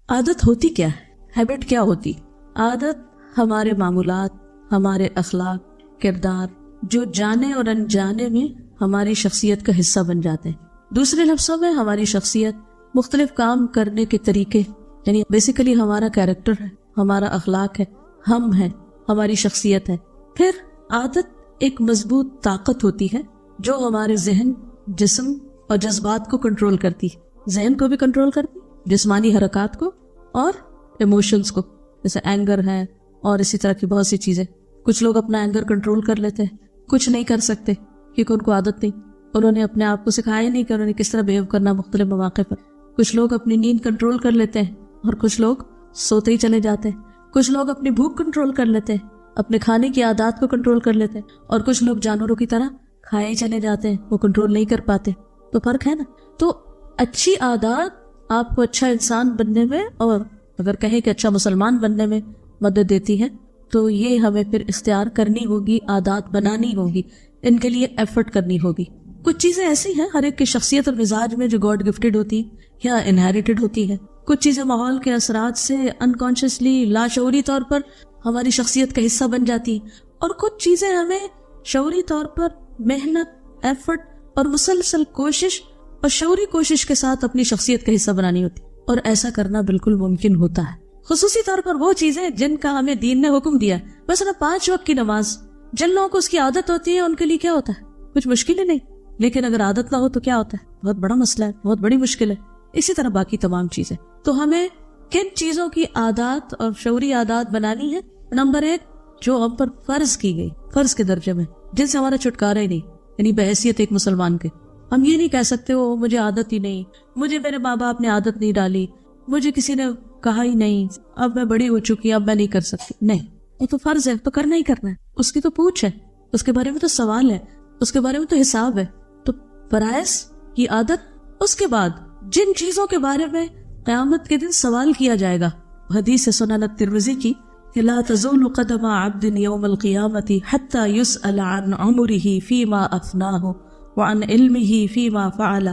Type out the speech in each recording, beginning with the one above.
عادت ہوتی کیا ہے؟ ہیبٹ کیا ہوتی؟ عادت ہمارے معمولات، ہمارے اخلاق، کردار جو جانے اور انجانے میں ہماری شخصیت کا حصہ بن جاتے ہیں۔ دوسرے لفظوں میں ہماری شخصیت، مختلف کام کرنے کے طریقے، یعنی بیسیکلی ہمارا کیریکٹر ہے، ہمارا اخلاق ہے، ہم ہیں، ہماری شخصیت ہے۔ پھر عادت ایک مضبوط طاقت ہوتی ہے جو ہمارے ذہن، جسم اور جذبات کو کنٹرول کرتی ہے، ذہن کو بھی کنٹرول کرتی، جسمانی حرکات کو اور ایموشنز کو، جیسے اینگر ہے اور اسی طرح کی بہت سی چیزیں۔ کچھ لوگ اپنا اینگر کنٹرول کر لیتے ہیں، کچھ نہیں کر سکتے کیونکہ ان کو عادت نہیں، انہوں نے اپنے آپ کو سکھایا نہیں کہ انہوں نے کس طرح بیہیو کرنا مختلف مواقع پر۔ کچھ لوگ اپنی نیند کنٹرول کر لیتے ہیں اور کچھ لوگ سوتے ہی چلے جاتے ہیں۔ کچھ لوگ اپنی بھوک کنٹرول کر لیتے ہیں، اپنے کھانے کی عادات کو کنٹرول کر لیتے ہیں، اور کچھ لوگ جانوروں کی طرح کھائے چلے جاتے ہیں، وہ کنٹرول نہیں کر پاتے۔ تو فرق ہے نا۔ تو اچھی عادات آپ کو اچھا انسان بننے میں، اور اگر کہیں کہ اچھا مسلمان بننے میں مدد دیتی ہے، تو یہ ہمیں پھر اختیار کرنی ہوگی، عادات بنانی ہوگی، ان کے لیے ایفرٹ کرنی ہوگی۔ کچھ چیزیں ایسی ہیں ہر ایک کی شخصیت اور مزاج میں جو گاڈ گفٹڈ ہوتی یا انہیریٹڈ ہوتی ہے۔ کچھ چیزیں ماحول کے اثرات سے انکانشیسلی، لاشعوری طور پر ہماری شخصیت کا حصہ بن جاتی ہیں، اور کچھ چیزیں ہمیں شعوری طور پر محنت، ایفرٹ اور مسلسل کوشش اور شعوری کوشش کے ساتھ اپنی شخصیت کا حصہ بنانی ہوتی، اور ایسا کرنا بالکل ممکن ہوتا ہے۔ خصوصی طور پر وہ چیزیں جن کا ہمیں دین نے حکم دیا ہے، مثلا 5 وقت کی نماز، جن لوگوں کو اس کی عادت ہوتی ہے ان کے لیے کیا ہوتا ہے؟ کچھ مشکل ہی نہیں، لیکن اگر عادت نہ ہو تو کیا ہوتا ہے؟ بہت بڑا مسئلہ ہے، بہت بڑی مشکل ہے۔ اسی طرح باقی تمام چیزیں۔ تو ہمیں کن چیزوں کی عادات اور شعوری عادات بنانی ہے؟ نمبر 1، جو ہم پر فرض کی گئی، فرض کے درجے میں، جن سے ہمارا چھٹکارا ہی نہیں، یعنی بحیثیت ایک مسلمان کے۔ ہم یہ نہیں کہہ سکتے وہ مجھے عادت ہی نہیں، مجھے میرے ماں باپ نے عادت نہیں ڈالی، مجھے کسی نے کہا ہی نہیں، اب میں بڑی ہو چکی، اب میں نہیں کر سکتی۔ نہیں، وہ تو فرض ہے، تو کرنا ہی کرنا ہے، اس کی تو پوچھ ہے، اس کے بارے میں تو سوال ہے، اس کے بارے میں تو حساب ہے۔ تو فرائض کی عادت، اس کے بعد جن چیزوں کے بارے میں قیامت کے دن سوال کیا جائے گا، حدیث سنن الترمذی کی کہ لا تزول قدم عبد یوم القیامت حتی یسأل عن عمره فیما افناہ وعن علمه فیما فعل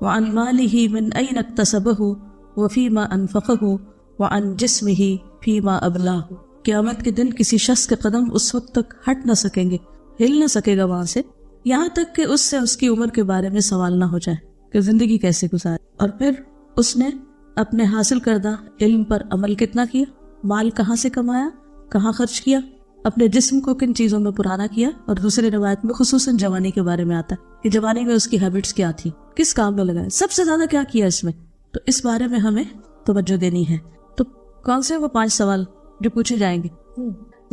وعن ماله من این اکتسبہ وفیما انفقہ وعن جسمہ فیما ابلاہ۔ قیامت کے دن کسی شخص کے قدم اس وقت تک ہٹ نہ سکیں گے، ہل نہ سکے گا وہاں سے، یہاں تک کہ اس سے اس کی عمر کے بارے میں سوال نہ ہو جائے کہ زندگی کیسے گزاری، اور پھر اس نے اپنے حاصل کردہ علم پر عمل کتنا کیا، مال کہاں سے کمایا، کہاں خرچ کیا، اپنے جسم کو کن چیزوں میں پرانا کیا۔ اور دوسرے روایت میں خصوصاً جوانی کے بارے میں آتا ہے کہ جوانی میں اس کی ہیبٹس کیا تھی، کس کام میں لگایا، سب سے زیادہ کیا کیا اس میں۔ تو اس بارے میں ہمیں توجہ دینی ہے۔ تو کون سے وہ 5 سوال جو پوچھے جائیں گے؟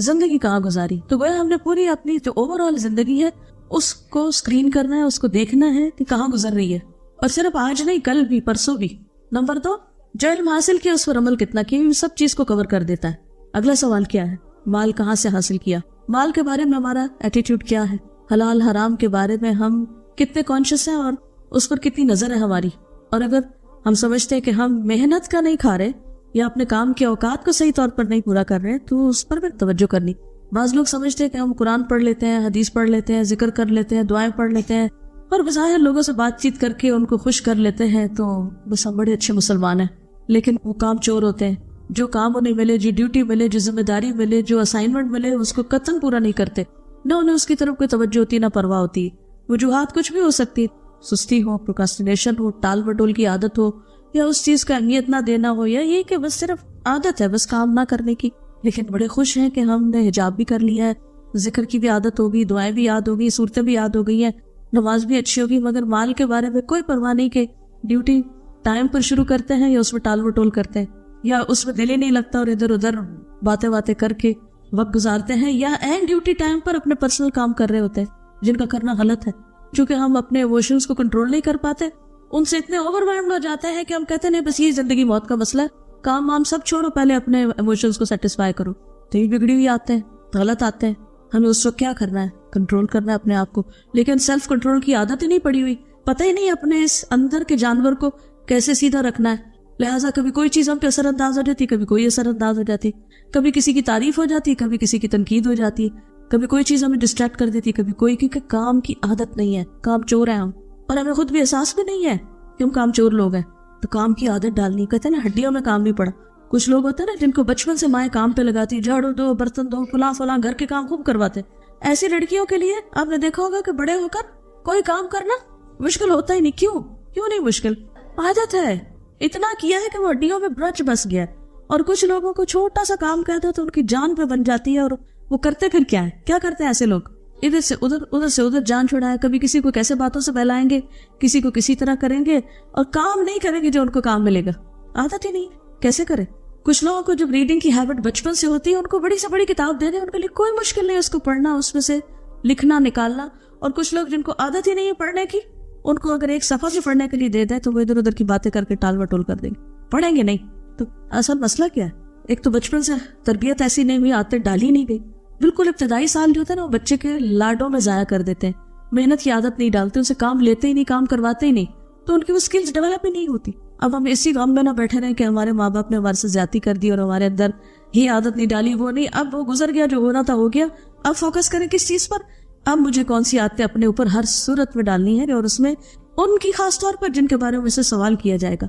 زندگی کہاں گزاری؟ تو گویا ہم نے پوری اپنی جو اوور آل زندگی ہے اس کو اسکرین کرنا ہے، اس کو دیکھنا ہے کہ کہاں گزر رہی ہے، اور صرف آج نہیں، کل بھی، پرسوں بھی۔ نمبر 2، جو علم حاصل کیا اس پر عمل کتنا کیا، یہ سب چیز کو کور کر دیتا ہے۔ اگلا سوال کیا ہے؟ مال کہاں سے حاصل کیا، مال کے بارے میں ہمارا ایٹیٹیوڈ کیا ہے، حلال حرام کے بارے میں ہم کتنے کانشیس ہیں اور اس پر کتنی نظر ہے ہماری۔ اور اگر ہم سمجھتے ہیں کہ ہم محنت کا نہیں کھا رہے یا اپنے کام کے اوقات کو صحیح طور پر نہیں پورا کر رہے، تو اس پر بھی توجہ کرنی۔ بعض لوگ سمجھتے ہیں کہ ہم قرآن پڑھ لیتے ہیں، حدیث پڑھ لیتے ہیں، ذکر کر لیتے ہیں، دعائیں پڑھ لیتے ہیں، اور بظاہر لوگوں سے بات چیت کر کے ان کو خوش کر لیتے ہیں، تو بس ہم بڑے اچھے مسلمان ہیں۔ لیکن وہ کام چور ہوتے ہیں، جو کام انہیں ملے، جو ڈیوٹی ملے، جو ذمہ داری ملے، جو اسائنمنٹ ملے، اس کو قطعاً پورا نہیں کرتے، نہ انہیں اس کی طرف کوئی توجہ ہوتی، نہ پرواہ ہوتی۔ وجوہات کچھ بھی ہو سکتی، سستی ہو، پروکاسٹینیشن ہو، ٹال مٹول کی عادت ہو، یا اس چیز کا اہمیت نہ دینا ہو، یا یہ کہ بس صرف عادت ہے، بس کام نہ کرنے کی۔ لیکن بڑے خوش ہیں کہ ہم نے حجاب بھی کر لیا ہے، ذکر کی بھی عادت ہوگی، دعائیں بھی یاد ہوگی، صورتیں بھی یاد ہو گئی ہیں، نماز بھی اچھی ہوگی، مگر مال کے بارے میں کوئی پرواہ نہیں کہ ڈیوٹی ٹائم پر شروع کرتے ہیں یا اس میں ٹال مٹول کرتے ہیں، یا اس میں دل ہی نہیں لگتا اور ادھر ادھر باتیں کر کے وقت گزارتے ہیں، یا این ڈیوٹی ٹائم پر اپنے پرسنل کام کر رہے ہوتے ہیں جن کا کرنا غلط ہے۔ چونکہ ہم اپنے ایموشنز کو کنٹرول نہیں کر پاتے، ان سے اتنے اوور ویلمڈ ہو جاتے ہیں کہ ہم کہتے ہیں بس یہ زندگی موت کا مسئلہ ہے، کام وام سب چھوڑو، پہلے اپنے ایموشنز کو سیٹسفائی کرو۔ تو یہ بگڑی ہوئی آتے ہیں، غلط آتے ہیں۔ ہمیں اس وقت کیا کرنا ہے؟ کنٹرول کرنا ہے اپنے آپ کو، لیکن سیلف کنٹرول کی عادت ہی نہیں پڑی ہوئی، پتہ ہی نہیں اپنے اس اندر کے جانور کو کیسے سیدھا رکھنا ہے۔ لہٰذا کبھی کوئی چیز ہم پہ اثر انداز ہو جاتی، کبھی کوئی اثر انداز ہو جاتی، کبھی کسی کی تعریف ہو جاتی، کبھی کسی کی تنقید ہو جاتی، کبھی کوئی چیز ہمیں ڈسٹریکٹ کر دیتی، کبھی کوئی، کیونکہ کام کی عادت نہیں ہے، کام چور ہیں ہم، اور ہمیں خود بھی احساس بھی نہیں ہے کہ ہم کام چور لوگ ہیں۔ تو کام کی عادت ڈالنی. کہتے ہیں نا ہڈیوں میں کام نہیں پڑا. کچھ لوگ ہوتے ہیں نا جن کو بچپن سے مائیں کام پہ لگاتی, جھاڑو دو, برتن دو, فلاں گھر کے کام خوب کرواتے. ایسی لڑکیوں کے لیے آپ نے دیکھا ہوگا کہ بڑے ہو کر کوئی کام کرنا مشکل ہوتا ہی نہیں. کیوں نہیں مشکل؟ عادت ہے. اتنا کیا ہے کہ وہ ہڈیوں میں برچ بس گیا. اور کچھ لوگوں کو چھوٹا سا کام کہتا ہے تو ان کی جان پہ بن جاتی ہے. اور وہ کرتے پھر کیا کرتے ہیں ایسے لوگ؟ ادھر سے ادھر جان چھڑائے. کبھی کسی کو کیسے باتوں سے بہلائیں گے, کسی کو کسی طرح کریں گے, اور کام نہیں کریں گے جو ان کو کام ملے گا. عادت ہی نہیں, کیسے کرے؟ کچھ لوگوں کو جب ریڈنگ کی ہیبٹ بچپن سے ہوتی ہے, ان کو بڑی سے بڑی کتاب دے دیں, ان کے لیے کوئی مشکل نہیں اس کو پڑھنا, اس میں سے لکھنا نکالنا. اور کچھ لوگ جن کو عادت ہی نہیں ہے پڑھنے کی, ان کو اگر ایک صفحہ بھی پڑھنے کے لیے دے دیں تو وہ ادھر ادھر کی باتیں کر کے ٹال وٹول کر دیں گے, پڑھیں گے نہیں. تو اصل مسئلہ کیا ہے؟ ایک تو بچپن سے تربیت ایسی نہیں ہوئی, عادت ڈالی نہیں گئی. بالکل ابتدائی سال جو ہوتا ہے نا وہ بچے کے لاڈوں میں ضائع کر دیتے ہیں. محنت کی عادت نہیں ڈالتے, اسے کام لیتے ہی نہیں, کام کرواتے ہی نہیں, تو ان کی وہ اسکلز ڈیولپ ہی نہیں ہوتی. اب ہم اسی غم میں نہ بیٹھے رہے کہ ہمارے ماں باپ نے ہمارے سے زیادتی کر دی اور ہمارے اندر ہی عادت نہیں ڈالی. وہ نہیں, اب وہ گزر گیا, جو ہونا تھا ہو گیا. اب فوکس کریں کس چیز پر؟ اب مجھے کون سی عادتیں اپنے اوپر ہر صورت میں ڈالنی ہے, اور اس میں ان کی خاص طور پر جن کے بارے میں سے سوال کیا جائے گا.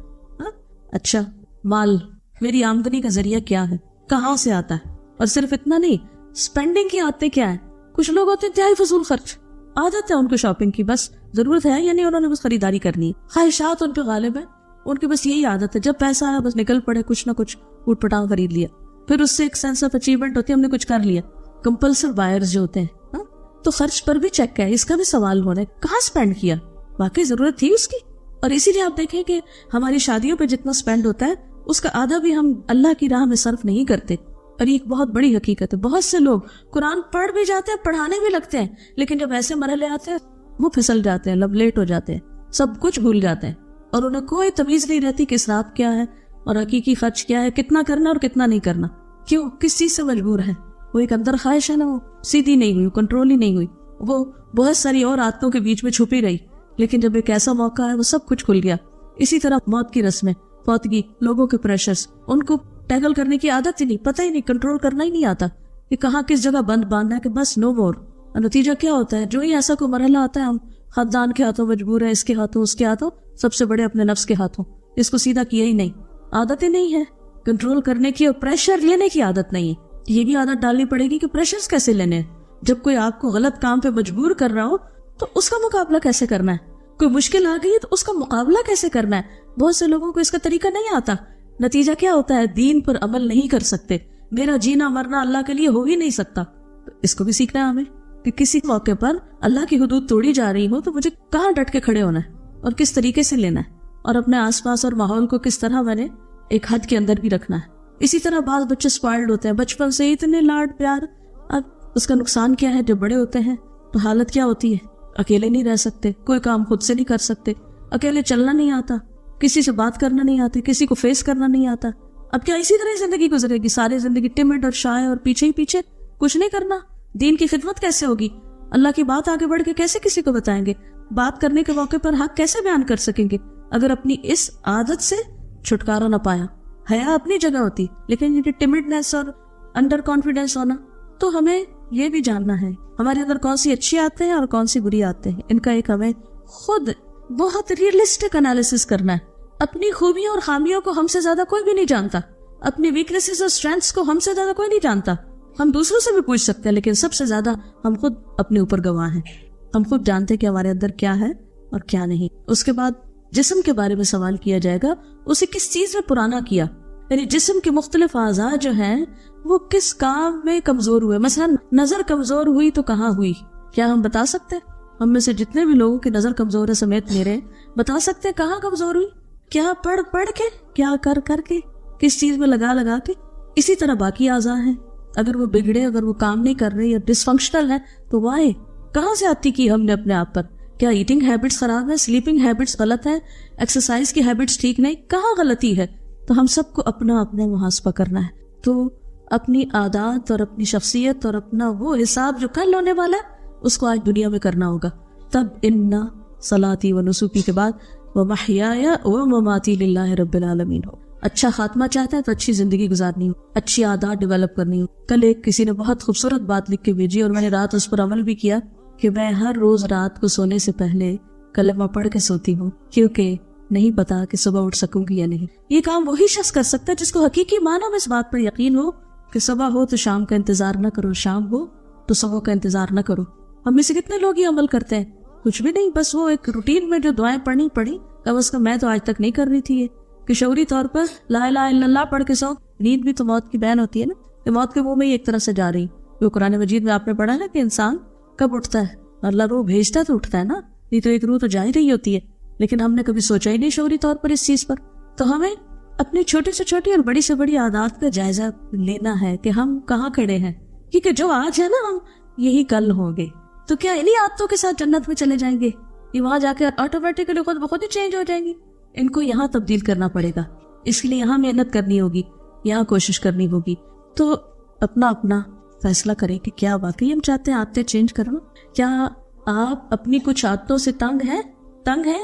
اچھا, مال, میری آمدنی کا ذریعہ کیا ہے, کہاں سے آتا ہے؟ اور صرف اتنا نہیں, سپینڈنگ کی عادتیں کیا ہیں؟ کچھ لوگ ہوتے ہیں انتہائی فضول خرچ. عادت ہے ان کو شاپنگ کی, بس ضرورت ہے یا نہیں انہوں نے بس خریداری کرنی ہے, خواہشات ان پہ غالب ہے, ان کی بس یہی عادت ہے. جب پیسہ آیا بس نکل پڑے, کچھ نہ کچھ اوٹ پٹانگ خرید لیا. پھر اس سے ایک سینس آف اچیومنٹ ہوتی ہے, ہم نے کچھ کر لیا. کمپلسر بائرز جو ہوتے ہیں, تو خرچ پر بھی چیک ہے, اس کا بھی سوال ہونا ہے کہاں سپینڈ کیا, واقعی ضرورت تھی اس کی. اور اسی لیے آپ دیکھیں کہ ہماری شادیوں پہ جتنا سپینڈ ہوتا ہے اس کا آدھا بھی ہم اللہ کی راہ میں صرف نہیں کرتے. اور یہ ایک بہت بڑی حقیقت ہے. بہت سے لوگ قرآن پڑھ بھی جاتے ہیں, پڑھانے بھی لگتے ہیں, لیکن جب ایسے مرحلے آتے ہیں وہ پھسل جاتے ہیں, لیٹ ہو جاتے ہیں, سب کچھ بھول جاتے ہیں, اور انہیں کوئی تمیز نہیں رہتی کہ اسراف کیا ہے اور حقیقی خرچ کیا ہے, کتنا کرنا اور کتنا نہیں کرنا. کیوں؟ کس چیز سے مجبور ہے؟ وہ ایک اندر خواہش ہے نا, وہ سیدھی نہیں ہوئی, کنٹرول ہی نہیں ہوئی, وہ بہت ساری اور عادتوں کے بیچ میں چھپی رہی. لیکن جب ایک ایسا موقع ہے وہ سب کچھ کھل گیا. اسی طرح موت کی رسمیں, فوتگی, لوگوں کے پریشرز, ان کو ٹیکل کرنے کی عادت ہی نہیں, پتہ ہی نہیں, کنٹرول کرنا ہی نہیں آتا کہ کہاں کس جگہ بند باندھنا ہے, کہ بس نو مور. نتیجہ کیا ہوتا ہے؟ جو ہی ایسا کوئی مرحلہ آتا ہے ہم خاندان کے ہاتھوں مجبور ہے, اس کے ہاتھوں, اس کے ہاتھوں, سب سے بڑے اپنے نفس کے ہاتھوں. اس کو سیدھا کیا ہی نہیں, عادت ہی نہیں ہے کنٹرول کرنے کی, اور پریشر لینے کی عادت نہیں ہے. یہ بھی عادت ڈالنی پڑے گی کہ پریشرز کیسے لینے ہیں. جب کوئی آپ کو غلط کام پہ مجبور کر رہا ہو تو اس کا مقابلہ کیسے کرنا ہے؟ کوئی مشکل آ گئی ہے تو اس کا مقابلہ کیسے کرنا ہے؟ بہت سے لوگوں کو اس کا طریقہ نہیں آتا. نتیجہ کیا ہوتا ہے؟ دین پر عمل نہیں کر سکتے. میرا جینا مرنا اللہ کے لیے ہو ہی نہیں سکتا. تو اس کو بھی سیکھنا ہے ہمیں کہ کسی موقع پر اللہ کی حدود توڑی جا رہی ہو تو مجھے کہاں ڈٹ کے کھڑے ہونا ہے اور کس طریقے سے لینا ہے, اور اپنے آس پاس اور ماحول کو کس طرح میں نے ایک حد کے اندر بھی رکھنا ہے. اسی طرح بعض بچے سپائلڈ ہوتے ہیں, بچپن سے اتنے لاڈ پیار. اب اس کا نقصان کیا ہے؟ جب بڑے ہوتے ہیں تو حالت کیا ہوتی ہے؟ اکیلے نہیں رہ سکتے, کوئی کام خود سے نہیں کر سکتے, اکیلے چلنا نہیں آتا, کسی سے بات کرنا نہیں آتی, کسی کو فیس کرنا نہیں آتا. اب کیا اسی طرح زندگی گزرے گی؟ ساری زندگی ٹمڈ اور شائع اور پیچھے ہی پیچھے, کچھ نہیں کرنا. دین کی خدمت کیسے ہوگی؟ اللہ کی بات آگے بڑھ کے کیسے کسی کو بتائیں گے؟ بات کرنے کے موقع پر حق کیسے بیان کر سکیں گے اگر اپنی اس عادت سے چھٹکارا نہ پایا؟ حیا اپنی جگہ ہوتی, لیکن یہ ٹمڈنس اور انڈر کانفیڈنس ہونا, تو ہمیں یہ بھی جاننا ہے ہمارے اندر کون سی اچھی آتے ہیں اور کون سی بری آتے ہیں. ان کا ایک ہمیں خود بہت ریئلسٹک انالیسس کرنا ہے. اپنی خوبیوں اور خامیوں کو ہم سے زیادہ کوئی بھی نہیں جانتا, اپنی ویکنیسز اور اسٹرینتھس کو ہم سے زیادہ کوئی نہیں جانتا. ہم دوسروں سے بھی پوچھ سکتے ہیں, لیکن سب سے زیادہ ہم خود اپنے اوپر گواہ ہیں. ہم خود جانتے ہیں کہ ہمارے اندر کیا ہے اور کیا نہیں. اس کے بعد جسم کے بارے میں سوال کیا جائے گا, اسے کس چیز میں پرانا کیا, یعنی جسم کے مختلف اعضاء جو ہیں وہ کس کام میں کمزور ہوئے. مثلا نظر کمزور ہوئی تو کہاں ہوئی؟ کیا ہم بتا سکتے ہیں؟ ہم میں سے جتنے بھی لوگوں کی نظر کمزور ہے سمیت میرے, بتا سکتے ہیں کہاں کمزور ہوئی؟ کیا پڑھ کے, کیا کر کے, کس چیز میں لگا کے؟ اسی طرح باقی اعضاء ہیں, اگر وہ بگڑے, اگر وہ کام نہیں کر رہے یا ڈس فنکشنل ہے تو وائی کہاں سے آتی کی ہم نے اپنے آپ پر؟ کیا ایٹنگ ہیبٹس خراب ہے, سلیپنگ ہیبٹس غلط ہے, ایکسرسائز کی ہیبٹس ٹھیک نہیں, کہاں غلطی ہے؟ تو ہم سب کو اپنا محاسبہ کرنا ہے. تو اپنی عادات اور اپنی شخصیت اور اپنا وہ حساب جو کل ہونے والا ہے اس کو آج دنیا میں کرنا ہوگا. تب ان صلاتی و نسکی کے بعد ومحیای ومماتی للہ رب العالمین ہو. اچھا خاتمہ چاہتا ہے تو اچھی زندگی گزارنی ہو, اچھی عادات ڈیولپ کرنی ہو. کل ایک کسی نے بہت خوبصورت بات لکھ کے بھیجی اور میں نے رات اس پر عمل بھی کیا کہ میں ہر روز رات کو سونے سے پہلے کلمہ پڑھ کے سوتی ہوں, کیونکہ نہیں پتا کہ صبح اٹھ سکوں گی یا نہیں. یہ کام وہی شخص کر سکتا ہے جس کو حقیقی معنوں میں اس بات پر یقین ہو کہ صبح ہو تو شام کا انتظار نہ کرو, شام ہو تو صبح کا انتظار نہ کرو. ہم میں سے کتنے لوگ یہ عمل کرتے ہیں؟ کچھ بھی نہیں, بس وہ ایک روٹین میں جو دعائیں پڑھی کم از کم میں تو آج تک نہیں کر رہی تھی یہ کہ شعوری طور پر لا الہ الا اللہ پڑھ کے سو. نیند بھی تو موت کی بہن ہوتی ہے نا, کہ موت کے منہ میں ہی ایک طرح سے جا رہی. جو قرآن مجید میں آپ نے پڑھا نا کہ انسان کب اٹھتا ہے, اللہ روح بھیجتا تو اٹھتا ہے نا, نہیں تو ایک روح تو جا ہی رہی ہوتی ہے. لیکن ہم نے کبھی سوچا ہی نہیں شعوری طور پر اس چیز پر. تو ہمیں اپنی چھوٹی سے چھوٹی اور بڑی سے بڑی عادات کا جائزہ لینا ہے کہ ہم کہاں کھڑے ہیں, کیونکہ جو آج ہے نا ہم یہی کل ہوں گے. تو کیا انہی عادتوں کے ساتھ جنت میں چلے جائیں گے؟ یہ وہاں جا کے آٹومیٹکلی خود بخود ہی چینج ہو جائیں گی؟ ان کو یہاں تبدیل کرنا پڑے گا. اس کے لیے یہاں محنت کرنی ہوگی, یہاں کوشش کرنی ہوگی. تو اپنا فیصلہ کریں کہ کیا واقعی ہم چاہتے ہیں عادتیں چینج کرنا. کیا آپ اپنی کچھ عادتوں سے تنگ ہیں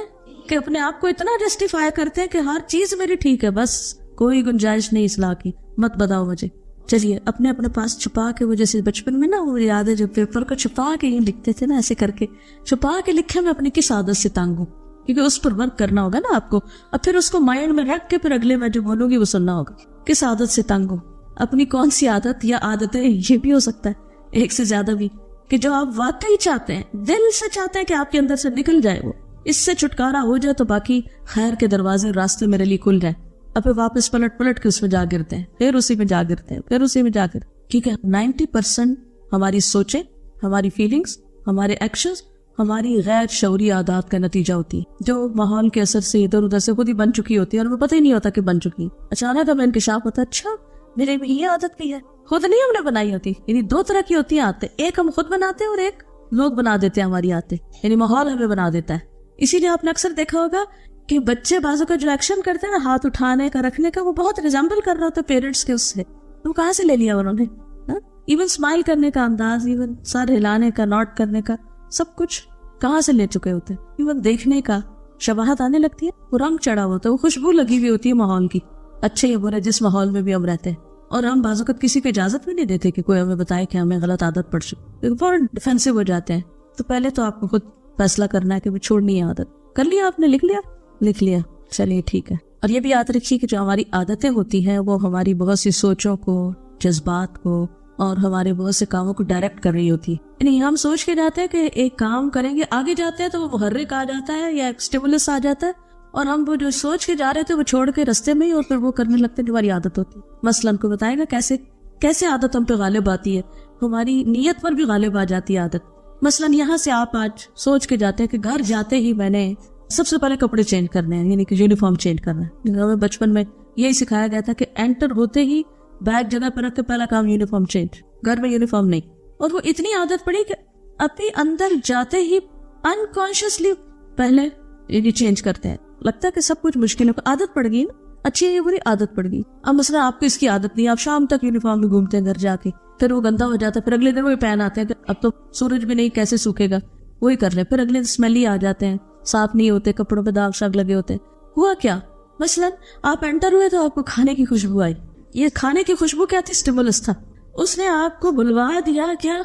کہ اپنے آپ کو اتنا جسٹیفائی کرتے ہیں کہ ہر چیز میری ٹھیک ہے, بس کوئی گنجائش نہیں اصلاح کی, مت بتاؤ مجھے. چلیے اپنے پاس چھپا کے, وہ جیسے بچپن میں نا وہ یاد ہے جب پیپر کو چھپا کے یہ لکھتے تھے نا, ایسے کر کے چھپا کے لکھے, میں اپنی کس عادت سے تنگ ہوں, کیونکہ اس پر ورک کرنا ہوگا نا آپ کو. اب پھر اس کو مائنڈ میں رکھ کے پھر اگلے میں جو بولوں گی وہ سننا ہوگا. کس عادت سے تنگ ہوں, اپنی کون سی عادت یا عادتیں, یہ بھی ہو سکتا ہے ایک سے زیادہ بھی, کہ جو آپ واقعی چاہتے ہیں, دل سے چاہتے ہیں کہ آپ کے اندر سے نکل جائے, وہ اس سے چھٹکارا ہو جائے تو باقی خیر کے دروازے راستے میرے لیے کھل جائیں. اب پھر واپس پلٹ کے اس میں جا گرتے ہیں, پھر اسی میں جا گرتے ہیں, پھر اسی میں جا کر, کیونکہ 90% ہماری سوچیں, ہماری فیلنگز, ہمارے ایکشنز ہماری غیر شعوری عادات کا نتیجہ ہوتی ہے, جو ماحول کے اثر سے ادھر ادھر سے خود ہی بن چکی ہوتی ہے اور ہمیں پتہ ہی نہیں ہوتا کہ بن چکی. اچانک ہمیں انکشاف ہوتا ہے, اچھا میرے میں یہ عادت بھی ہے, خود نہیں ہم نے بنائی ہوتی. یعنی دو طرح کی ہوتی ہیں عادتیں, ایک ہم خود بناتے ہیں اور ایک لوگ بنا دیتے ہیں ہماری عادتیں, یعنی ماحول ہمیں بنا دیتا ہے. اسی لیے آپ نے اکثر دیکھا ہوگا کہ بچے بازو کا جو ایکشن کرتے ہیں نا, ہاتھ اٹھانے کا, رکھنے کا, وہ بہت ریزمبل کر رہا ہوتا ہے پیرنٹس کے اس سے. تو کہاں سے لے لیا انہوں نے؟ ایون اسمائل کرنے کا انداز, ایون سر ہلانے کا, نوٹ کرنے کا, سب کچھ کہاں سے لے چکے ہوتے ہیں. ایون دیکھنے کا شباہت آنے لگتی ہے, وہ رنگ چڑھا ہوتا ہے, وہ خوشبو لگی ہوئی ہوتی ہے ماحول کی, اچھے یا برے جس ماحول میں بھی ہم رہتے ہیں. اور ہم بعض اوقات کسی کو اجازت بھی نہیں دیتے کہ کوئی ہمیں بتائے کہ ہمیں غلط عادت پڑ چکی, فوراً ڈیفینسو ہو جاتے ہیں. تو پہلے تو آپ کو خود فیصلہ کرنا ہے کہ چھوڑنی ہے عادت. کر لیا آپ نے, لکھ لیا, چلیے ٹھیک ہے. اور یہ بھی یاد رکھیے کہ جو ہماری عادتیں ہوتی ہیں وہ ہماری بہت سی سوچوں کو, جذبات کو اور ہمارے بہت سے کاموں کو ڈائریکٹ کر رہی ہوتی ہے. یعنی ہم سوچ کے جاتے ہیں کہ ایک کام کریں گے, آگے جاتے ہیں تو وہ محرک آ جاتا ہے یا ایک اسٹیمولس آ جاتا ہے, اور ہم وہ جو سوچ کے جا رہے تھے وہ چھوڑ کے رستے میں ہی, اور پھر وہ کرنے لگتے ہیں جو ہماری عادت ہوتی ہے. مثلاً کو بتائے گا کیسے عادت ہم پہ غالب آتی ہے, ہماری نیت پر بھی غالب آ جاتی ہے عادت. مثلاً یہاں سے آپ آج سوچ کے جاتے ہیں کہ گھر جاتے ہی میں نے سب سے پہلے کپڑے چینج کرنے ہیں, یعنی کہ یونیفارم چینج کرنا ہے. ہمیں بچپن میں یہی سکھایا گیا تھا کہ انٹر ہوتے ہی بیگ جگہ پر رکھ کے پہلا کام یونیفارم چینج, گھر میں یونیفارم نہیں. اور وہ اتنی عادت پڑی کہ ابھی اندر جاتے ہی انکانشیسلی پہلے یہ چینج کرتے ہیں. لگتا ہے کہ سب کچھ مشکل ہے, عادت پڑ گئی نا, اچھی ہے بری عادت پڑ گئی. اب مثلا آپ کو اس کی عادت نہیں, آپ شام تک یونیفارم میں گھومتے ہیں گھر جا کے, پھر وہ گندا ہو جاتا ہے, پھر اگلے دن وہی پہن آتے ہیں کہ اب تو سورج بھی نہیں, کیسے سوکھے گا, وہی کر لیں. پھر اگلے دن اسمیلی آ جاتے ہیں, صاف نہیں ہوتے, کپڑوں پہ داغ شاغ لگے ہوتے ہیں. ہوا کیا؟ مثلا آپ انٹر ہوئے تو آپ کو کھانے کی خوشبو آئی. یہ کھانے کی خوشبو کیا تھی؟ اسٹیمولس تھا. اس نے آپ کو بلوا دیا کیا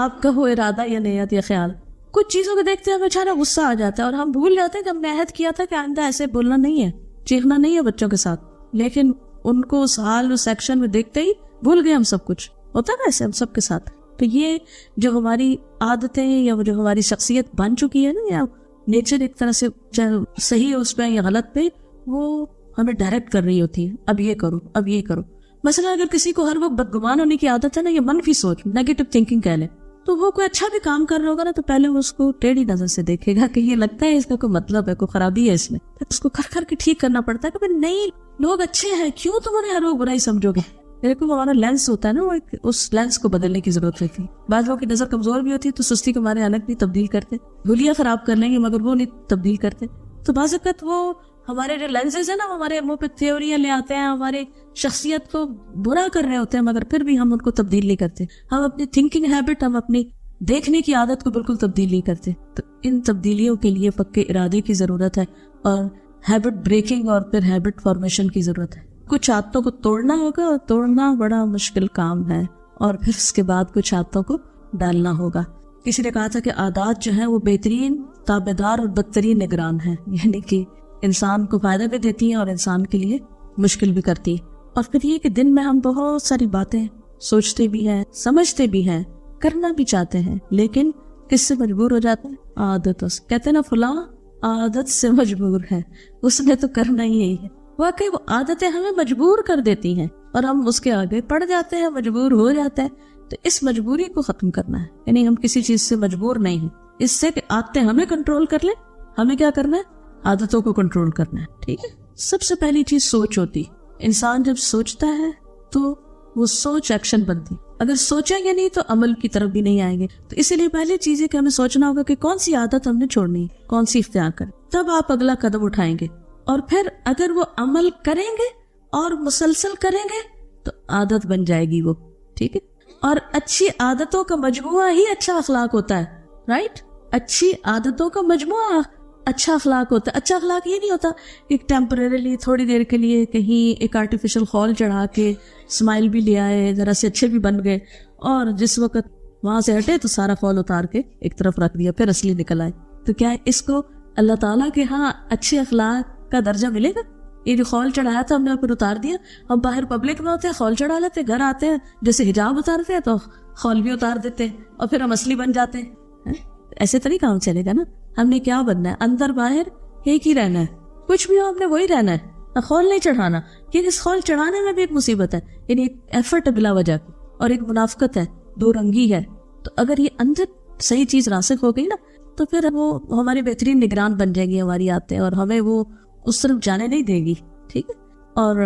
آپ کا وہ ارادہ یا نیت یا خیال. کچھ چیزوں کو دیکھتے ہیں ہمیں اچانک غصہ آ جاتا ہے اور ہم بھول جاتے ہیں کہ ہم نے عہد کیا تھا کہ آئندہ ایسے بولنا نہیں ہے, چیخنا نہیں ہے بچوں کے ساتھ. لیکن ان کو اس حال, اس سیکشن میں دیکھتے ہی بھول گئے ہم سب کچھ. ہوتا ہے ایسے ہم سب کے ساتھ. تو یہ جو ہماری عادتیں یا جو ہماری شخصیت بن چکی ہے نا, یا نیچر ایک طرح سے چاہے صحیح اس پہ یا غلط پہ, وہ ہمیں ڈائریکٹ کر رہی ہوتی ہے. اب یہ کرو, اب یہ کرو. مثلا اگر کسی کو ہر وقت بدگمان ہونے کی عادت ہے نا, یہ منفی سوچ, نیگیٹو تھنکنگ کہہ لیں, تو وہ کوئی اچھا بھی کام کر رہا ہوگا نا تو پہلے وہ اس کو ٹیڑھی نظر سے دیکھے گا کہ یہ لگتا ہے اس کا کوئی مطلب ہے, کوئی خرابی ہے اس میں. پھر اس کو کر کے ٹھیک کرنا پڑتا ہے کہ نہیں, لوگ اچھے ہیں, کیوں تم انہیں ہر وقت برائی سمجھو گے. میرے کو ہمارا لینس ہوتا ہے نا, وہ اس لینس کو بدلنے کی ضرورت ہوتی ہے. بعض لوگوں کی نظر کمزور بھی ہوتی ہے تو سستی کو ہمارے انک بھی تبدیل کرتے, گولیاں خراب کر لیں گے مگر وہ نہیں تبدیل کرتے. تو بعض اوقات وہ ہمارے جو لینسز ہیں نا, ہمارے منہ پہ تھیوریاں لے آتے ہیں, ہمارے شخصیت کو برا کر رہے ہوتے ہیں, مگر پھر بھی ہم ان کو تبدیل نہیں کرتے. ہم اپنی تھنکنگ ہیبٹ, ہم اپنی دیکھنے کی عادت کو بالکل تبدیل نہیں کرتے. تو ان تبدیلیوں کے لیے پکے ارادے کی ضرورت ہے اور ہیبٹ بریکنگ اور پھر ہیبٹ فارمیشن کی ضرورت ہے. کچھ عادتوں کو توڑنا ہوگا, اور توڑنا بڑا مشکل کام ہے, اور پھر اس کے بعد کچھ عادتوں کو ڈالنا ہوگا. کسی نے کہا تھا کہ عادات جو ہیں وہ بہترین تابعدار اور بدترین نگران ہیں. یعنی کہ انسان کو فائدہ بھی دیتی ہیں اور انسان کے لیے مشکل بھی کرتی ہے. اور پھر یہ کہ دن میں ہم بہت ساری باتیں سوچتے بھی ہیں, سمجھتے بھی ہیں, کرنا بھی چاہتے ہیں, لیکن کس سے مجبور ہو جاتے ہیں؟ عادتوں سے. کہتے ہیں نا فلاں عادت سے مجبور ہے, اس نے تو کرنا ہی یہی ہے. واقعی وہ عادتیں ہمیں مجبور کر دیتی ہیں اور ہم اس کے آگے پڑ جاتے ہیں, مجبور ہو جاتے ہیں. تو اس مجبوری کو ختم کرنا ہے, یعنی ہم کسی چیز سے مجبور نہیں ہیں. اس سے کہ عادتیں ہمیں کنٹرول کر لیں, ہمیں کیا کرنا ہے؟ عادتوں کو کنٹرول کرنا ہے. ٹھیک ہے. سب سے پہلی چیز سوچ ہوتی. انسان جب سوچتا ہے تو وہ سوچ ایکشن بنتی. اگر سوچیں گے نہیں تو عمل کی طرف بھی نہیں آئیں گے. تو اسی لیے پہلی چیز ہے کہ ہمیں سوچنا ہوگا کہ کون سی عادت ہم نے چھوڑنی ہے, کون سی اختیار کریں. تب آپ اگلا قدم اٹھائیں گے, اور پھر اگر وہ عمل کریں گے اور مسلسل کریں گے تو عادت بن جائے گی وہ. ٹھیک ہے. اور اچھی عادتوں کا مجموعہ ہی اچھا اخلاق ہوتا ہے. رائٹ. اچھی عادتوں کا مجموعہ اچھا اخلاق ہوتا ہے. اچھا اخلاق یہ نہیں ہوتا کہ ٹیمپریریلی تھوڑی دیر کے لیے کہیں ایک آرٹیفیشل خول چڑھا کے اسمائل بھی لے آئے, ذرا سے اچھے بھی بن گئے, اور جس وقت وہاں سے ہٹے تو سارا خول اتار کے ایک طرف رکھ دیا, پھر اصلی نکل آئے. تو کیا اس کو اللہ تعالیٰ کے ہاں اچھے اخلاق کا درجہ ملے گا؟ یہ جو خول چڑھایا تھا ہم نے پھر اتار دیا. ہم باہر پبلک میں ہوتے ہیں, خول چڑھا لیتے, گھر آتے ہیں جیسے حجاب اتارتے ہیں تو خول بھی اتار دیتے ہیں, اور پھر ہم اصلی بن جاتے ہیں. ایسے طریقہ کام چلے گا نا؟ ہم نے کیا بننا ہے؟ اندر باہر ایک ہی رہنا ہے. کچھ بھی ہو ہم نے وہی رہنا ہے, خول نہیں چڑھانا. کیونکہ اس خول چڑھانے میں بھی ایک مصیبت ہے, یعنی ایک ایفرٹ ہے بلا وجہ کی, اور ایک منافقت ہے, دو رنگی ہے. تو اگر یہ اندر صحیح چیز راسخ ہو گئی نا تو پھر وہ ہماری بہترین نگران بن جائے گی ہماری عادتیں, اور ہمیں وہ اس طرف جانے نہیں دے گی. ٹھیک ہے. اور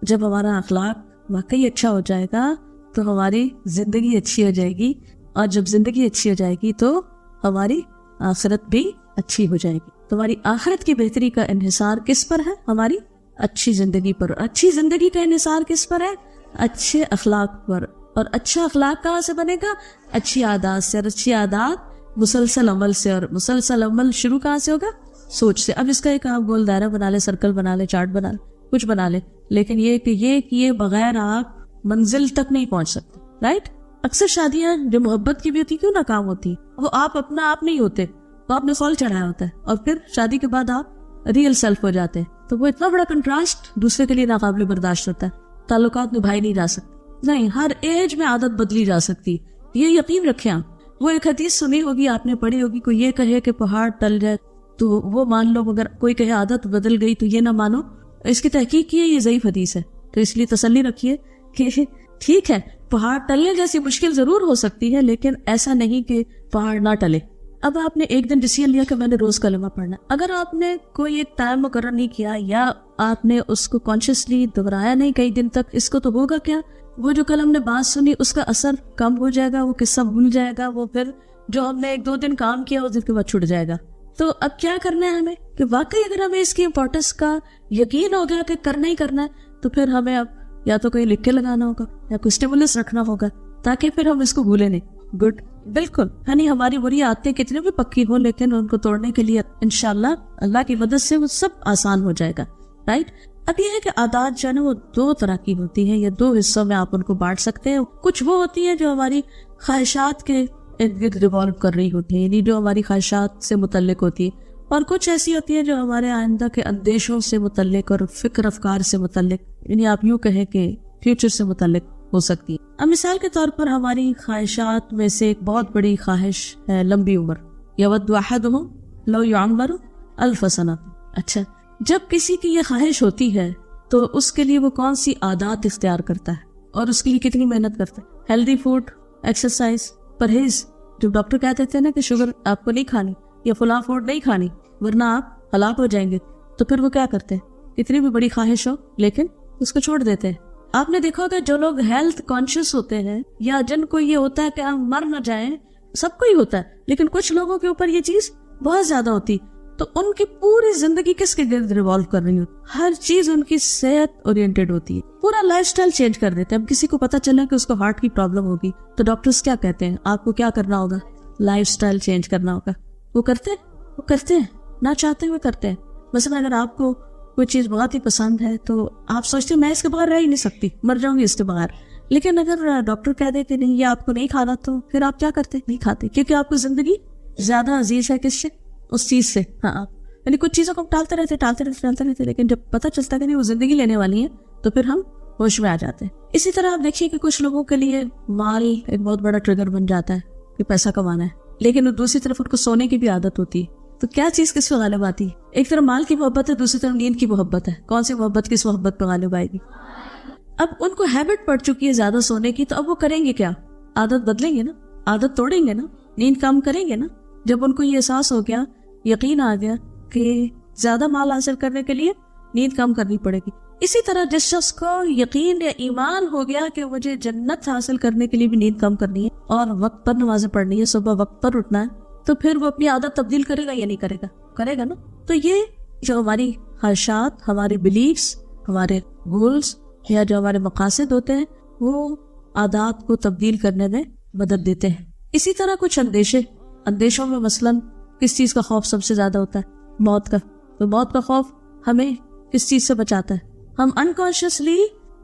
جب ہمارا اخلاق واقعی اچھا ہو جائے گا تو ہماری زندگی اچھی ہو جائے گی, اور جب زندگی اچھی ہو جائے گی تو ہماری آخرت بھی اچھی ہو جائے گی. تمہاری آخرت کی بہتری کا انحصار کس پر ہے؟ ہماری اچھی زندگی پر. اچھی زندگی کا انحصار کس پر ہے؟ اچھے اخلاق پر. اور اچھا اخلاق کہاں سے بنے گا؟ اچھی عادات سے. اور اچھی عادات مسلسل عمل سے, اور مسلسل عمل شروع کہاں سے ہوگا؟ سوچ سے. اب اس کا ایک آپ گول دائرہ بنا لے, سرکل بنا لے, چارٹ بنا لے, کچھ بنا لے, لیکن یہ کہ یہ کیے بغیر آپ منزل تک نہیں پہنچ سکتے. رائٹ. اکثر شادیاں جو محبت کی بھی ہوتی کیوں ناکام ہوتی؟ وہ آپ اپنا آپ نہیں ہوتے, وہ آپ نے خول چڑھایا ہوتا ہے, اور پھر شادی کے بعد آپ ریئل سیلف ہو جاتے ہیں. تو وہ اتنا بڑا کنٹراسٹ دوسرے کے لیے ناقابل برداشت ہوتا ہے. تعلقات نبھائی نہیں جا سکتے. نہیں, ہر ایج میں عادت بدلی جا سکتی, یہ یقین رکھیں آپ. وہ ایک حدیث سنی ہوگی, آپ نے پڑھی ہوگی, کوئی یہ کہے کہ پہاڑ ٹل جائے تو وہ مان لو, مگر کوئی کہے عادت بدل گئی تو یہ نہ مانو. اس کی تحقیق کی ہے, یہ ضعیف حدیث ہے. تو اس لیے تسلی رکھیے کہ ٹھیک ہے, پہاڑ ٹلنے جیسی مشکل ضرور ہو سکتی ہے, لیکن ایسا نہیں کہ پہاڑ نہ ٹلے. اب آپ نے ایک دن ڈیسیژن لیا کہ میں نے روز کلمہ پڑھنا. اگر آپ نے کوئی ایک ٹائم مقرر نہیں کیا, یا آپ نے اس کو کانشیسلی دہرایا نہیں کئی دن تک, اس کو تو ہوگا کیا؟ وہ جو کل ہم نے بات سنی اس کا اثر کم ہو جائے گا, وہ قصہ بھول جائے گا, وہ پھر جو ہم نے ایک دو دن کام کیا اس دن کے بعد چھوٹ جائے گا. تو اب کیا کرنا ہے ہمیں کہ واقعی اگر ہمیں اس کی امپورٹنس کا یقین ہو گیا کہ کرنا ہی کرنا ہے, تو پھر ہمیں اب یا تو کوئی لکھ کے لگانا ہوگا یا کوئی اسٹیمولس رکھنا ہوگا تاکہ پھر ہم اس کو بھولے نہیں. گڈ. بالکل. یعنی ہماری بری عادتیں کتنے بھی پکی ہوں, لیکن ان کو توڑنے کے لیے انشاءاللہ اللہ کی مدد سے وہ سب آسان ہو جائے گا. رائٹ. اب یہ ہے کہ عادات جو ہے نا وہ دو طرح کی ہوتی ہیں, یا دو حصوں میں آپ ان کو بانٹ سکتے ہیں. کچھ وہ ہوتی ہیں جو ہماری خواہشات کے ارد گرد ریوالو کر رہی ہوتی ہیں, یعنی جو ہماری خواہشات سے متعلق ہوتی ہے, اور کچھ ایسی ہوتی ہیں جو ہمارے آئندہ کے اندیشوں سے متعلق اور فکر افکار سے متعلق, یعنی آپ یوں کہیں کہ فیوچر سے متعلق ہو سکتی ہے. اب مثال کے طور پر ہماری خواہشات میں سے ایک بہت بڑی خواہش ہے لمبی عمر. یود احدہم لو یعمر الف سنہ. اچھا, جب کسی کی یہ خواہش ہوتی ہے تو اس کے لیے وہ کون سی عادات اختیار کرتا ہے, اور اس کے لیے کتنی محنت کرتا ہے؟ ہیلدی فوڈ, ایکسرسائز, پرہیز. جو ڈاکٹر کہہ دیتے ہیں نا کہ شوگر آپ کو نہیں کھانی یا فلاں فوڈ نہیں کھانی ورنہ آپ ہلاک ہو جائیں گے, تو پھر وہ کیا کرتے ہیں؟ کتنی بھی بڑی خواہش ہو لیکن اس کو چھوڑ دیتے ہیں. آپ نے دیکھا ہوگا جو لوگ ہیلتھ کانشیس ہوتے ہیں, یا جن کو یہ ہوتا ہے کہ ہم مر نہ جائیں, سب کو ہی ہوتا ہے, لیکن کچھ لوگوں کے اوپر یہ چیز بہت زیادہ ہوتی, تو ان کی پوری زندگی کس کے گرد ریوالو کر رہی ہوتی, ہر چیز ان کی صحت اورینٹڈ ہوتی ہے, پورا لائف سٹائل چینج کر دیتے ہیں. اب کسی کو پتا چلا کہ اس کو ہارٹ کی پرابلم ہوگی تو ڈاکٹرز کیا کہتے ہیں؟ آپ کو کیا کرنا ہوگا؟ لائف سٹائل چینج کرنا ہوگا. وہ کرتے ہیں, نہ چاہتے ہوئے کرتے ہیں. مثلا اگر آپ کو کوئی چیز بہت ہی پسند ہے تو آپ سوچتے ہیں میں اس کے بغیر رہ ہی نہیں سکتی, مر جاؤں گی اس کے بغیر, لیکن اگر ڈاکٹر کہہ دے کہ نہیں یہ آپ کو نہیں کھانا, تو پھر آپ کیا کرتے؟ نہیں کھاتے, کیونکہ آپ کو زندگی زیادہ عزیز ہے کس سے؟ اس چیز سے. ہاں, یعنی کچھ چیزوں کو ٹالتے رہتے، لیکن جب پتہ چلتا ہے کہ نہیں وہ زندگی لینے والی ہے تو پھر ہم ہوش میں آ جاتے ہیں۔ اسی طرح آپ دیکھیے کہ کچھ لوگوں کے لیے مال ایک بہت بڑا ٹریگر بن جاتا ہے کہ پیسہ کمانا ہے، لیکن دوسری طرف ان کو سونے کی بھی عادت ہوتی ہے۔ تو کیا چیز کس پہ غالب آتی ہے؟ ایک طرف مال کی محبت ہے، دوسری طرف نیند کی محبت ہے۔ کون سی محبت کس محبت پہ غالب آئے گی؟ اب ان کو ہیبٹ پڑ چکی ہے زیادہ سونے کی، تو اب وہ کریں گے کیا؟ عادت بدلیں گے نا، عادت توڑیں گے نا، نیند کم کریں گے نا۔ جب ان کو یہ احساس ہو گیا، یقین آ گیا کہ زیادہ مال حاصل کرنے کے لیے نیند کم کرنی پڑے گی۔ اسی طرح جس شخص کو یقین یا ایمان ہو گیا کہ مجھے جنت حاصل کرنے کے لیے بھی نیند کم کرنی ہے اور وقت پر نمازیں پڑھنی ہے، صبح وقت پر اٹھنا ہے، تو پھر وہ اپنی عادت تبدیل کرے گا یا نہیں کرے گا؟ کرے گا نا۔ تو یہ جو ہماری خواہشات، ہمارے بلیفس، ہمارے گولز یا جو ہمارے مقاصد ہوتے ہیں وہ عادات کو تبدیل کرنے میں مدد دیتے ہیں۔ اسی طرح کچھ اندیشوں میں مثلاً کس چیز کا خوف سب سے زیادہ ہوتا ہے؟ موت کا۔ تو موت کا خوف ہمیں کس چیز سے بچاتا ہے؟ ہم انکانشیسلی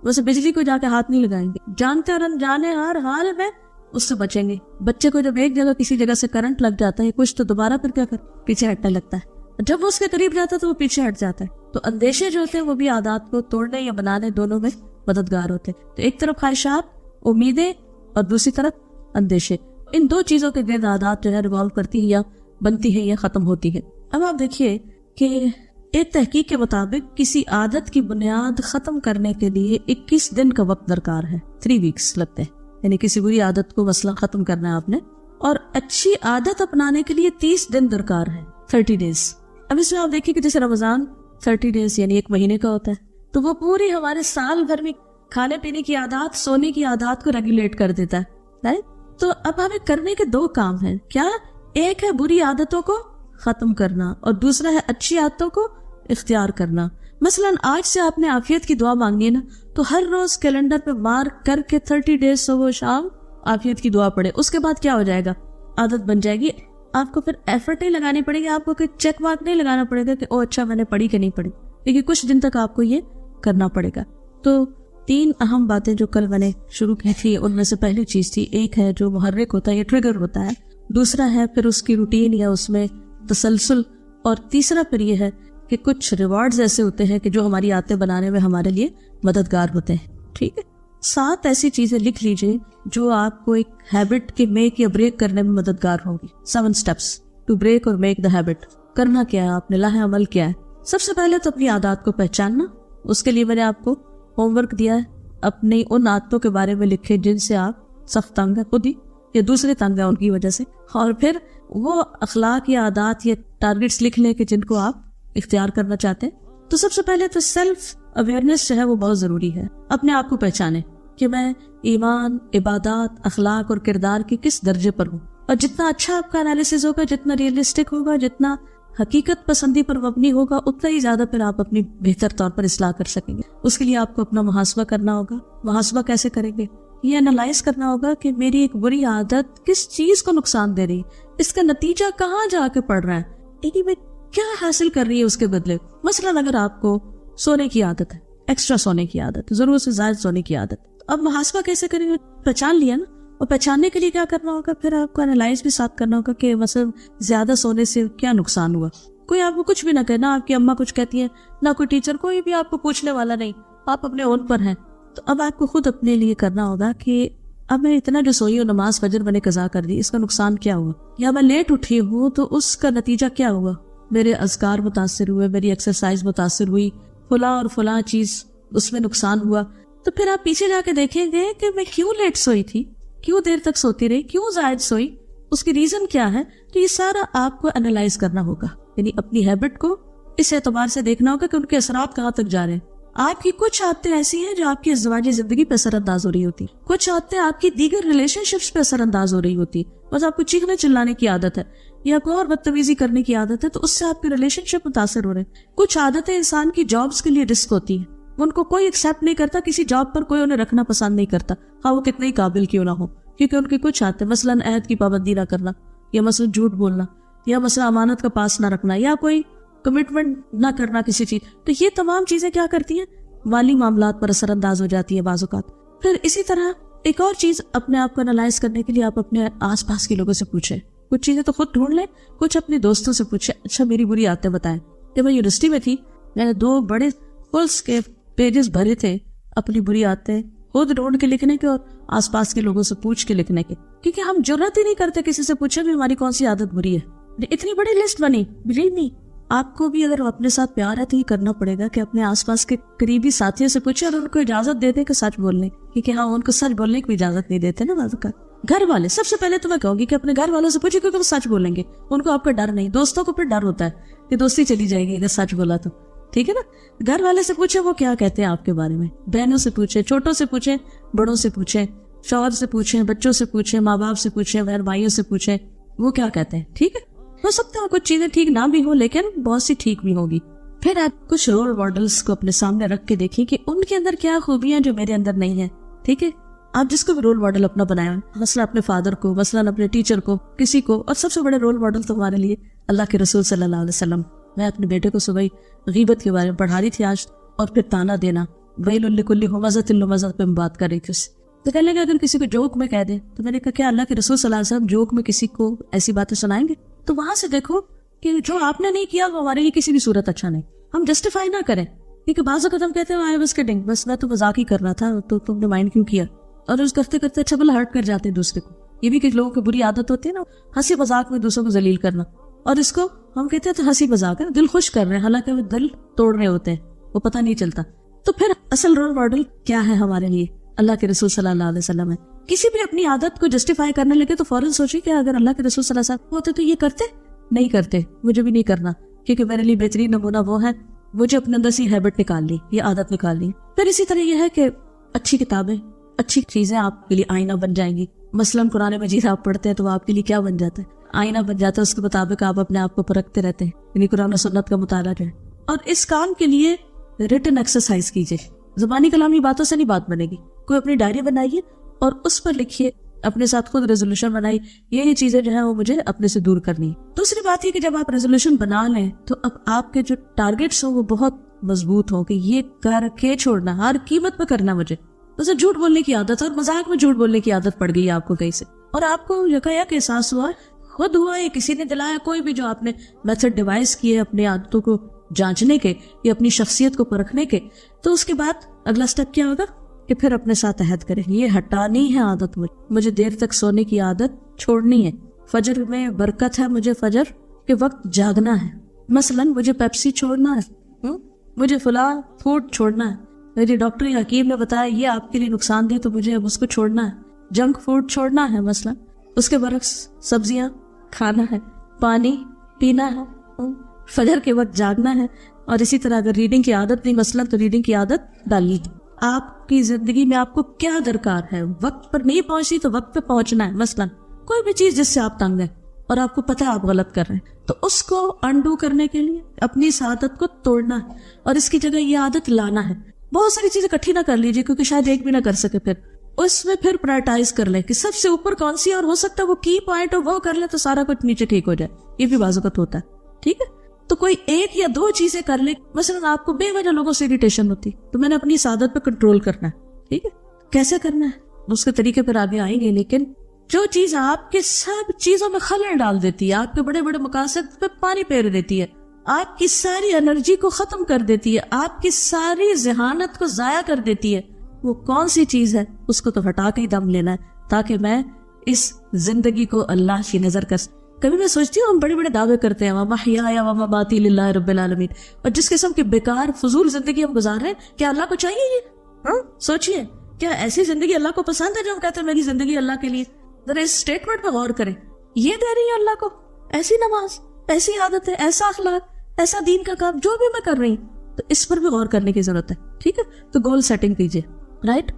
ویسے بجلی کو جا کے ہاتھ نہیں لگائیں گے، جانتے اور انجانے ہر حال میں اس سے بچیں گے۔ بچے کو جب ایک جگہ کسی جگہ سے کرنٹ لگ جاتا ہے کچھ، تو دوبارہ پھر کیا پیچھے ہٹنے لگتا ہے، جب وہ اس کے قریب جاتا ہے تو وہ پیچھے ہٹ جاتا ہے۔ تو اندیشے جو ہوتے ہیں وہ بھی عادات کو توڑنے یا بنانے دونوں میں مددگار ہوتے ہیں۔ تو ایک طرف خواہشات، امیدیں، اور دوسری طرف اندیشے، ان دو چیزوں کے گرد عادات جو ہے ریوالو کرتی ہے یا بنتی ہے یا ختم ہوتی ہے۔ اب آپ دیکھیے کہ ایک تحقیق کے مطابق کسی عادت کی بنیاد ختم کرنے کے لیے 21 دن کا وقت درکار ہے، 3 ویکس لگتے ہیں۔ یعنی کسی بری عادت کو مثلا ختم کرنا ہے آپ نے، اور اچھی عادت اپنانے کے لیے 30 دن درکار ہے، 30 ڈیز۔ اب اس میں آپ دیکھیے کہ جیسے رمضان 30 ڈیز یعنی 1 مہینے کا ہوتا ہے، تو وہ پوری ہمارے سال بھر میں کھانے پینے کی عادات، سونے کی عادات کو ریگولیٹ کر دیتا ہے۔ تو اب ہمیں کرنے کے 2 کام ہیں، کیا؟ ایک ہے بری عادتوں کو ختم کرنا، اور دوسرا ہے اچھی عادتوں کو اختیار کرنا۔ مثلا آج سے آپ نے عافیت کی دعا مانگنی ہے نا، تو ہر روز کیلنڈر پہ مارک کر کے 30 ڈیز صبح و شام عافیت کی دعا پڑھے۔ اس کے بعد کیا ہو جائے گا؟ عادت بن جائے گی۔ آپ کو پھر ایفرٹ نہیں لگانی پڑے گی، آپ کو کوئی چیک مارک نہیں لگانا پڑے گا کہ او اچھا میں نے پڑھی کہ نہیں پڑھی، لیکن کچھ دن تک آپ کو یہ کرنا پڑے گا۔ تو 3 اہم باتیں جو کل میں نے شروع کی تھی، ان میں سے پہلی چیز تھی، ایک ہے جو محرک ہوتا ہے یا ٹریگر ہوتا ہے، دوسرا ہے پھر اس کی روٹین یا اس میں تسلسل، اور تیسرا پھر یہ ہے کہ کچھ ریوارڈز ایسے ہوتے ہیں کہ جو ہماری عادتیں بنانے میں ہمارے لیے مددگار ہوتے ہیں۔ ٹھیک ہے، 7 ایسی چیزیں لکھ لیجئے جو آپ کو ایک ہیبٹ کے میک یا بریک کرنے میں مددگار ہوں گی۔ 7 steps ٹو بریک اور میک دا ہیبٹ۔ کرنا کیا ہے آپ نے، لاہ عمل کیا ہے؟ سب سے پہلے تو اپنی عادات کو پہچاننا۔ اس کے لیے میں نے آپ کو ہوم ورک دیا ہے، اپنی ان عادتوں کے بارے میں لکھے جن سے آپ سخت تنگ ہیں خود ہی یا دوسرے تنگ ہیں ان کی وجہ سے، اور پھر وہ اخلاق یا عادات یا ٹارگٹس لکھ لیں کہ جن کو آپ اختیار کرنا چاہتے ہیں۔ تو سب سے پہلے تو سیلف اویئرنیس جو ہے وہ بہت ضروری ہے، اپنے آپ کو پہچانے کہ میں ایمان، عبادات، اخلاق اور کردار کے کس درجے پر ہوں، اور جتنا اچھا آپ کا انالیسز ہوگا، جتنا ریئلسٹک ہوگا، جتنا حقیقت پسندی پر مبنی ہوگا، اتنا ہی زیادہ پھر آپ اپنی بہتر طور پر اصلاح کر سکیں گے۔ اس کے لیے آپ کو اپنا محاسبہ کرنا ہوگا۔ محاسبہ کیسے کریں گے؟ یہ انالائز کرنا ہوگا کہ میری ایک بری عادت کس چیز کو نقصان دے رہی ہے، اس کا نتیجہ کہاں جا کے پڑ رہا ہے، یعنی میں کیا حاصل کر رہی ہے اس کے بدلے۔ مثلا اگر آپ کو سونے کی عادت ہے، ایکسٹرا سونے کی عادت، ضرورت سے زائد سونے کی عادت، اب محاسبہ کیسے کریں گے؟ پہچان لیا نا، اور پہچاننے کے لیے کیا کرنا ہوگا؟ پھر آپ کو انالائز بھی ساتھ کرنا ہوگا کہ مثلا زیادہ سونے سے کیا نقصان ہوا۔ کوئی آپ کو کچھ بھی نہ کہے، نہ آپ کی اماں کچھ کہتی ہیں، نہ کوئی ٹیچر، کوئی بھی آپ کو پوچھنے والا نہیں، آپ اپنے اون پر ہیں۔ تو اب آپ کو خود اپنے لیے کرنا ہوگا کہ اب میں اتنا جو سوئی ہوں، نماز فجر میں نے قضا کر دی، اس کا نقصان کیا ہوا؟ یا میں لیٹ اٹھی ہوں تو اس کا نتیجہ کیا ہوا؟ میرے اذکار متاثر ہوئے، میری ایکسرسائز متاثر ہوئی، فلاں اور فلاں چیز اس میں نقصان ہوا۔ تو پھر آپ پیچھے جا کے دیکھیں گے کہ میں کیوں لیٹ سوئی تھی، کیوں دیر تک سوتی رہی، کیوں زائد سوئی، اس کی ریزن کیا ہے۔ تو یہ سارا آپ کو انالائز کرنا ہوگا، یعنی اپنی ہیبٹ کو اس اعتبار سے دیکھنا ہوگا کہ ان کے اثرات کہاں تک جا رہے ہیں۔ آپ کی کچھ عادتیں ایسی ہیں جو آپ کی ازدواجی زندگی پہ اثر انداز ہو رہی ہوتی، کچھ عادتیں آپ کی دیگر ریلیشن شپس پہ اثر انداز ہو رہی ہوتی۔ بس آپ کو چیخنے چلانے کی عادت ہے یا کوئی اور بدتمیزی کرنے کی عادت ہے، تو اس سے آپ کی ریلیشن شپ متاثر ہو رہے ہیں۔ کچھ عادتیں انسان کی جابس کے لیے رسک ہوتی ہیں، ان کو کوئی ایکسیپٹ نہیں کرتا، کسی جاب پر کوئی انہیں رکھنا پسند نہیں کرتا، ہاں وہ کتنے ہی قابل کیوں نہ ہو، کیونکہ ان کی کچھ عادتیں، مثلاً عہد کی پابندی نہ کرنا، یا مثلاً جھوٹ بولنا، یا مثلاً امانت کا پاس نہ رکھنا، یا کوئی کمٹمنٹ نہ کرنا کسی چیز۔ تو یہ تمام چیزیں کیا کرتی ہیں؟ مالی معاملات پر اثر انداز ہو جاتی ہے بعض اوقات۔ پھر اسی طرح ایک اور چیز اپنے آپ کو انالائز کرنے کے لیے آپ اپنے آس پاس کے لوگوں سے پوچھیں کچھ چیزیں تو خود ڈھونڈ لیں, کچھ اپنے دوستوں سے پوچھیں. اچھا میری بری عادتیں بتائیں. جب میں یونیورسٹی میں تھی میں نے 2 بڑے فلس کے پیجز بھرے تھے اپنی بری عادتیں خود ڈھونڈ کے لکھنے کے اور آس پاس کے لوگوں سے پوچھ کے لکھنے کے, کیونکہ ہم جرات ہی نہیں کرتے کسی سے پوچھے بھی ہماری کون سی عادت بری ہے. اتنی بڑی لسٹ بنی. بلیو می, آپ کو بھی اگر اپنے ساتھ پیار ہے تو یہ کرنا پڑے گا کہ اپنے آس پاس کے قریبی ساتھیوں سے پوچھیں اور ان کو اجازت دے دیں کہ سچ بولنے, کیونکہ ہاں ان کو سچ بولنے کی اجازت نہیں دیتے نا بعض اوقات. گھر والے سب سے پہلے تو میں کہوں گی کہ اپنے گھر والوں سے پوچھیں کیونکہ وہ سچ بولیں گے, ان کو آپ کا ڈر نہیں. دوستوں کو پھر ڈر ہوتا ہے کہ دوستی چلی جائے گی اگر سچ بولا تو, ٹھیک ہے نا. گھر والے سے پوچھیں وہ کیا کہتے ہیں آپ کے بارے میں. بہنوں سے پوچھیں, چھوٹوں سے پوچھیں, بڑوں سے پوچھیں, شوہر سے پوچھیں, بچوں سے پوچھیں, ماں باپ سے پوچھیں, بہن بھائیوں سے پوچھیں وہ کیا کہتے ہیں. ٹھیک ہے, ہو سکتا ہے کچھ چیزیں ٹھیک نہ بھی ہو لیکن بہت سی ٹھیک بھی ہوگی. پھر آپ کچھ رول ماڈلز کو اپنے سامنے رکھ کے دیکھیں کہ ان کے اندر کیا خوبیاں جو میرے اندر نہیں ہیں. ٹھیک ہے, آپ جس کو بھی رول ماڈل اپنا بنائیں, مثلا اپنے فادر کو, مثلا اپنے ٹیچر کو, کسی کو. اور سب سے بڑے رول ماڈل تو ہمارے لیے اللہ کے رسول صلی اللہ علیہ وسلم. میں اپنے بیٹے کو صبح غیبت کے بارے میں پڑھا رہی تھی آج, اور پھر تانا دینا, ویل لکل ہمزۃ لمزہ پہ بات کر رہی تھی اس سے. تو کہنے لگا اگر کسی کو جوک میں کہہ دے, تو میں نے کہا کیا اللہ کے رسول صلی اللہ علیہ وسلم جوک میں کسی کو ایسی باتیں سنائیں گے؟ تو وہاں سے دیکھو کہ جو آپ نے نہیں کیا وہ ہمارے لیے کسی بھی صورت اچھا نہیں. ہم جسٹیفائی نہ کریں, کیونکہ بعض اوقات ہم کہتے ہیں آئی واز کڈنگ, بس میں تو مذاق ہی کر رہا تھا, تو تم نے مائنڈ کیوں کیا, اور اس کرتے کرتے اچھا بلا ہرٹ کر جاتے ہیں دوسرے کو. یہ بھی کچھ لوگوں کی بری عادت ہوتی ہے نا, ہنسی مذاق میں دوسروں کو ذلیل کرنا, اور اس کو ہم کہتے ہیں تو ہنسی مذاق ہے, دل خوش کر رہے ہیں, حالانکہ وہ دل توڑ رہے ہوتے ہیں, وہ پتہ نہیں چلتا. تو پھر اصل رول ماڈل کیا ہے ہمارے لیے؟ اللہ کے رسول صلی اللہ علیہ وسلم ہے. کسی بھی اپنی عادت کو جسٹیفائی کرنے لگے تو فوراً سوچیں کہ اگر اللہ کے رسول صلی اللہ علیہ وسلم ہوتے تو یہ کرتے نہیں کرتے, مجھے بھی نہیں کرنا, کیونکہ میرے لیے بہترین نمونہ وہ ہے. مجھے اپنے اندر سے ہیبٹ نکال لی, یہ عادت نکال لی. پھر اسی طرح یہ ہے کہ اچھی کتابیں, اچھی چیزیں آپ کے لیے آئینہ بن جائیں گی. مثلاً قرآن مجید آپ پڑھتے ہیں تو آپ کے لیے کیا بن جاتا ہے؟ آئینہ بن جاتا ہے. اس کے مطابق آپ اپنے آپ کو پرکھتے رہتے ہیں, یعنی قرآن و سنت کا مطالعہ جو ہے. اور اس کام کے لیے ریٹن ایکسرسائز کیجیے. زبانی کلامی باتوں سے نہیں بات بنے گی. کوئی اپنی ڈائری بنائیے اور اس پر لکھیے, اپنے ساتھ خود ریزولوشن بنائی, یہ چیزیں جو ہیں وہ مجھے اپنے سے دور کرنی ہے. دوسری بات یہ کہ جب آپ ریزولوشن بنا لیں تو اب آپ کے جو ٹارگیٹس ہوں وہ بہت مضبوط ہوں کہ یہ کر کے چھوڑنا, ہر قیمت پہ کرنا مجھے. جیسے جھوٹ بولنے کی عادت, اور مذاق میں جھوٹ بولنے کی عادت پڑ گئی آپ کو کہیں سے, اور آپ کو یکایک احساس ہوا, خود ہوا یا کسی نے دلایا, کوئی بھی جو آپ نے میتھڈ ڈیوائز کیے اپنی عادتوں کو جانچنے کے یا اپنی شخصیت کو پرکھنے کے, تو اس کے بعد اگلا سٹیپ کیا ہوگا کہ پھر اپنے ساتھ عہد کریں, یہ ہٹانی ہے عادت, مجھے دیر تک سونے کی عادت چھوڑنی ہے. فجر میں برکت ہے, مجھے فجر کے وقت جاگنا ہے. مثلاً مجھے پیپسی چھوڑنا ہے, مجھے فلاں فوڈ چھوڑنا ہے, میری ڈاکٹر یا حکیم نے بتایا یہ آپ کے لیے نقصان دہ, تو مجھے اب اس کو چھوڑنا ہے. جنک فوڈ چھوڑنا ہے مثلاً. اس کے برعکس سبزیاں کھانا ہے, پانی پینا ہے, فجر کے وقت جاگنا ہے. اور اسی طرح اگر ریڈنگ کی عادت نہیں مثلاً, تو ریڈنگ کی عادت ڈالنی. آپ کی زندگی میں آپ کو کیا درکار ہے, وقت پر نہیں پہنچی تو وقت پہ پہنچنا ہے. مثلاً کوئی بھی چیز جس سے آپ تنگ ہیں اور آپ کو پتہ ہے آپ غلط کر رہے ہیں, تو اس کو انڈو کرنے کے لیے اپنی اس عادت کو توڑنا ہے اور اس کی جگہ یہ عادت لانا ہے. بہت ساری چیزیں اکٹھی نہ کر لیجیے, کیونکہ شاید ایک بھی نہ کر سکے. پھر اس میں پھر پرائرٹائز کر لیں کہ سب سے اوپر کون سی, اور ہو سکتا ہے وہ کی پوائنٹ ہو وہ کر لیں تو سارا کچھ نیچے ٹھیک ہو جائے. یہ بھی بعض اوقات ہوتا ہے. ٹھیک ہے, تو کوئی ایک یا 2 چیزیں کر لیں. مثلا آپ کو بے وجہ لوگوں سے اریٹیشن ہوتی, تو میں نے اپنی اس عادت پہ کنٹرول کرنا ہے. ٹھیک ہے, کیسے کرنا ہے اس کے طریقے پر آگے آئیں گے. لیکن جو چیز آپ کے سب چیزوں میں خلل ڈال دیتی ہے, آپ کے بڑے بڑے مقاصد پہ پانی پھیر دیتی ہے, آپ کی ساری انرجی کو ختم کر دیتی ہے, آپ کی ساری ذہانت کو ضائع کر دیتی ہے, وہ کون سی چیز ہے؟ اس کو تو ہٹا کے ہی دم لینا ہے, تاکہ میں اس زندگی کو اللہ کی نظر کر. کبھی میں سوچتی ہوں ہم بڑے بڑے دعوے کرتے ہیں وَمَحْيَايَ وَمَمَاتِي لِلَّهِ رَبِّ الْعَالَمِينَ, اور جس قسم کی بیکار فضول زندگی ہم گزار رہے ہیں, کیا اللہ کو چاہیے یہ؟ ہاں سوچئے, کیا ایسی زندگی اللہ کو پسند ہے جو ہم کہتے ہیں میری زندگی اللہ کے لیے؟ ذرا اس اسٹیٹمنٹ پہ غور کریں. یہ دے رہی ہے اللہ کو ایسی نماز, ایسی عادت ہے, ایسا اخلاق, ایسا دین کا کام جو بھی میں کر رہی ہوں, تو اس پر بھی غور کرنے کی ضرورت ہے. ٹھیک ہے, تو گول سیٹنگ کیجیے. رائٹ,